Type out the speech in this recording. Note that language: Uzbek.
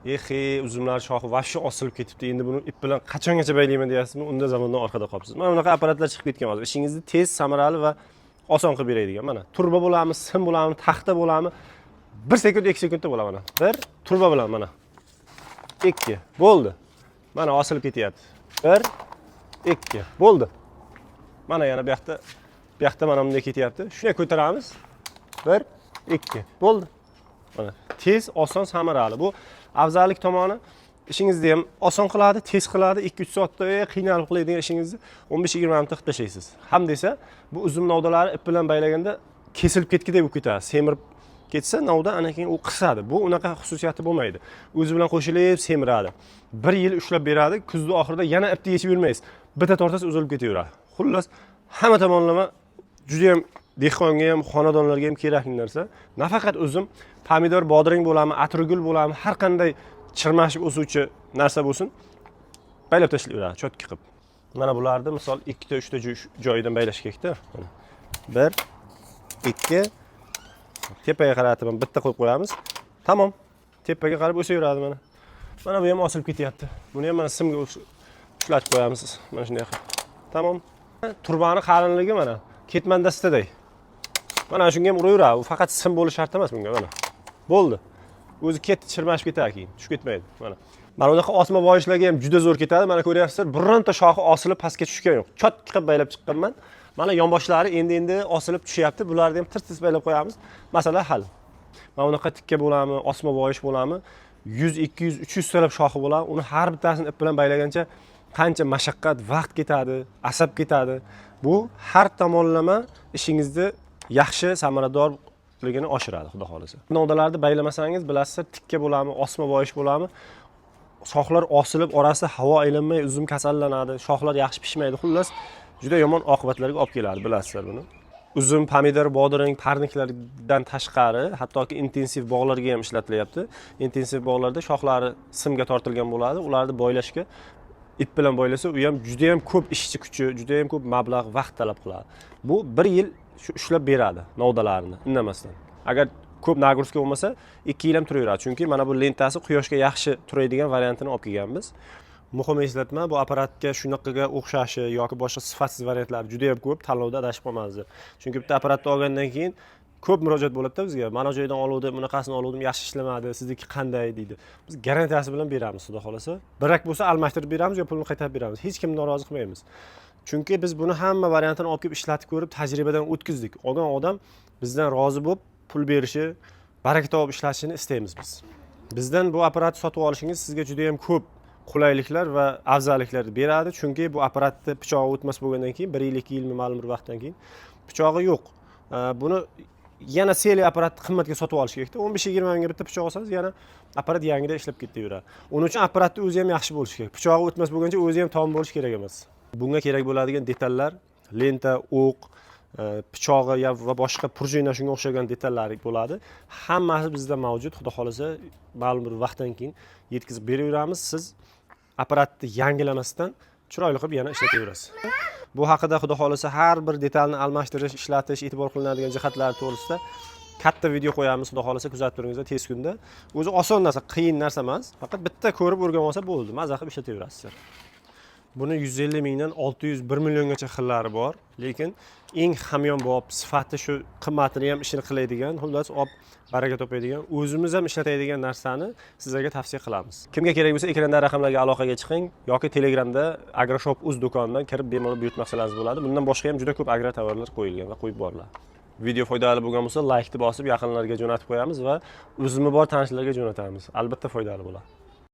Uzumlar shoxi vashshe osilib ketibdi. Endi buni ip bilan qachongacha baylayman deyapsizmi? Unda zamondan orqada qolibsiz. Mana bunaqa apparatlar chiqib ketgan hozir. Ishingizni tez, samarali va oson qilib beradigan. Mana turba bo'ladimi, sim bo'ladimi, taxta bo'ladimi? 1 sekund, 2 sekundda bo'ladi mana. Bir turba bilan mana. 2 bo'ldi. Mana osilib ketyapti. 1 2 bo'ldi. Mana yana bu yoqda mana bunday ketyapti. Shunday ko'taramiz. 1 2 bo'ldi. Mana tez, oson, samarali. Bu afzallik tomoni ishingizni ham oson qiladi, tez qiladi. 2-3 soatda qiynalib qiladigan ishingizni 15-20 minutda qilib tashlaysiz. Ham desa, bu uzum novdalari ip bilan baylaganda kesilib ketgidek bo'lib ketadi. Semirib ketsa, novda ana keyin u qisadi. Bu unaqa xususiyati bo'lmaydi. O'zi bilan qo'shilib semiradi. 1 yil ushlab beradi. Kuzning oxirida yana ipni yechib yurmaysiz. Bitta tortasiz uzilib ketaveradi. Xullas, hamma tomonlama juda ham dehqonga ham, xonadonlarga ham kerakli narsa. Nafaqat uzum, pomidor, bodring bo'ladimi, atirgul bo'ladimi, har qanday chirmashib o'suvchi narsa bo'lsin, baylab tashlayveradi, cho'tka qilib. Mana bularni misol 2 ta 3 ta joyidan baylash kerakda. 1 2 tepaga qaratib bitta qo'yib qo'yamiz. Tamom. Tepaga qarab o'saveradi mana. Mana bu ham osilib ketyapti. Buni ham mana simga ushlatib qo'yamiz. Mana shunday qilib. Tamom. Turbani qalinligi mana ketmandastaday. Mana shunga ham uraveradi. U faqat sim bo'lish shart emas bunga mana. Bo'ldi. O'zi chirmashib ketadi keyin, tushib ketmaydi. Mana bunaqa osma boyishlarga ham juda zo'r ketadi. Mana ko'ryapsizlar, bironta shoxi osilib pastga tushgan yo'q. Chotka qilib baylab chiqqanman. Mana yonboshlari endi osilib tushyapti. Bularni ham tir-tir baylab qo'yamiz. Masala hal. Mana bunaqa tikka bo'ladimi, osma boyish bo'ladimi? 100, 200, 300 talab shoxi bo'ladi. Uni har bittasini ip bilan baylagancha qancha mashaqqat, vaqt ketadi, asab ketadi. Bu har tomonlama ishingizni yaxshi, samaradorligini oshiradi, xudo xolasa. Novdalarni baylamasangiz, bilasizlar, tikka bo'ladimi, osma boyish bo'ladimi? Shoxlar osilib, orasida havo aylanmay, uzum kasallanadi, shoxlar yaxshi pishmaydi. Xullas, juda yomon oqibatlarga olib keladi, bilasizlar buni. Uzum, pomidor, bodring, parniklardan tashqari, hattoki intensiv bog'larga ham ishlatilyapti. Intensiv bog'larda shoxlari simga tortilgan bo'ladi. Ularni boylashga ip bilan boylasa, u ham juda ham ko'p ishchi kuchi, juda ham ko'p mablag', vaqt talab qiladi. Bu 1 yil ushlab beradi novdalarini indamasdan. Agar ko'p nagruska bo'lmasa, 2 yil ham turaveradi. Chunki mana bu lentasi quyoshga yaxshi turadigan variantini olib kelganmiz. Muhim eslatma, bu apparatga shunaqaga o'xshashi yoki boshqa sifatsiz variantlar juda ham ko'p, tanlovda adashib qolmaysiz. Chunki bitta apparatni olgandan keyin ko'p murojaat bo'ladi-da bizga. Mana joydan oluvdim, bunaqasini oluvdim, yaxshi ishlamadi, sizniki qanday deydi. Biz garantiyasi bilan beramiz, xudo xolasa. Birak bo'lsa almashtirib beramiz yo pulni qaytarib beramiz. Hech kimni norozi qilmaymiz. Chunki biz buni hamma variantini olib kelib ishlatib ko'rib, tajribadan o'tkazdik. Olgan odam bizdan rozi bo'lib, pul berishi, baraka topib ishlatishini istaymiz biz. Bizdan bu apparatni sotib olishingiz sizga juda ham ko'p qulayliklar va afzalliklar beradi. Chunki bu apparatni pichog'i o'tmas bo'lgandan keyin 1 yil, 2 yil ma'lum bir vaqtdan keyin pichog'i yo'q. Buni yana seli apparatni qimmatga sotib olish kerakda. 15-20 mingga bitta pichoq olsangiz, yana apparat yangida ishlab ketaveradi. Uning uchun apparatning o'zi ham yaxshi bo'lishi kerak. Pichog'i o'tmas bo'lguncha o'zi ham tom bo'lishi kerak emas. Bunga kerak bo'ladigan detallar, lenta, o'q, pichog'i va boshqa prujina shunga o'xshagan detallar bo'ladi. Hammasi bizda mavjud. Xudo xolasa, ma'lum bir vaqtdan keyin yetkazib beraveramiz. Siz apparatni yangilamasdan chiroyli qilib yana ishlataverasiz. Bu haqida xudo xolasa har bir detalni almashtirish, ishlatish, e'tibor qilinadigan jihatlar to'g'risida katta video qo'yamiz. Xudo xolasa kuzatib turingizlar tez kunda. O'zi oson narsa, qiyin narsa emas. Faqat bitta ko'rib o'rganib olsa bo'ldi. Maza qilib ishlataverasizlar. Buni 150 mingdan 600-1 milliongacha xillari bor, lekin eng hamyonbop, sifati shu qimmatini ham ishini qiladigan, xullas baraka topadigan, o'zimiz ham ishlatadigan narsani sizlarga tavsiya qilamiz. Kimga kerak bo'lsa, ekranda raqamlarga aloqaga chiqing yoki Telegramda AgroShop.uz do'konidan kirib bemalol buyurtmasalariniz bo'ladi. Bundan boshqa ham juda ko'p agro tovarlar qo'yilgan va qo'yib boriladi. Video foydali bo'lgan bo'lsa, like deb bosib, yaqinlarga jo'natib qo'yamiz va o'zimiz bor tanishlarga jo'natamiz. Albatta foydali bo'ladi.